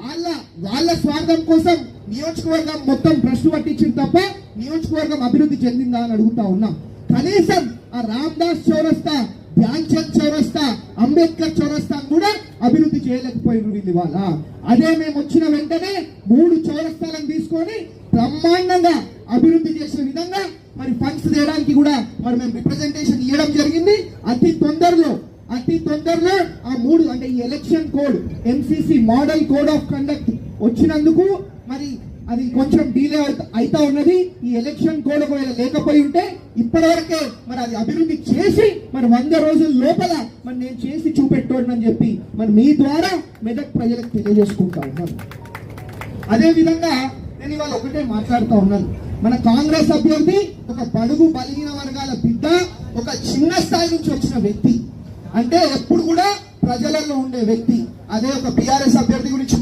వాళ్ళ స్వార్థం కోసం నియోజకవర్గం మొత్తం భ్రష్టు పట్టించింది తప్ప నియోజకవర్గం అభివృద్ధి చెందిందా అని అడుగుతా ఉన్నాం. కనీసం ఆ రామ్దాస్ చౌరస్తా, ధ్యాన్చంద్ చౌరస్తా, అంబేద్కర్ చౌరస్తా కూడా అభివృద్ధి చేయలేకపోయినారు వీళ్ళు. ఇవాళ అదే మేము వచ్చిన వెంటనే 3 చౌరస్తాలను తీసుకొని బ్రహ్మాండంగా అభివృద్ధి చేసిన విధంగా మరి ఫండ్స్ తేయడానికి కూడా మరి మేము రిప్రజెంటేషన్ ఇవ్వడం జరిగింది. అతి తొందరలో ఆ 3 అంటే ఈ election code MCC model code of conduct వచ్చినందుకు మరి అది కొంచెం డిలే అవుతా ఉన్నది. ఈ ఎలక్షన్ కోడ్ ఒకవేళ లేకపోయి ఉంటే ఇప్పటివరకే మరి అది అభివృద్ధి చేసి మరి 100 రోజుల లోపల మరి నేను చేసి చూపెట్టోడని చెప్పి మరి మీ ద్వారా మెదక్ ప్రజలకు తెలియజేసుకుంటా ఉన్నాను. అదే విధంగా నేను ఇవాళ ఒకటే మాట్లాడుతూ ఉన్నాను. మన కాంగ్రెస్ అభ్యర్థి ఒక బడుగు బలహీన వర్గాల బిడ్డ, ఒక చిన్న స్థాయి నుంచి వచ్చిన వ్యక్తి, అంటే ఎప్పుడు కూడా ప్రజలలో ఉండే వ్యక్తి. అదే ఒక BRS అభ్యర్థి గురించి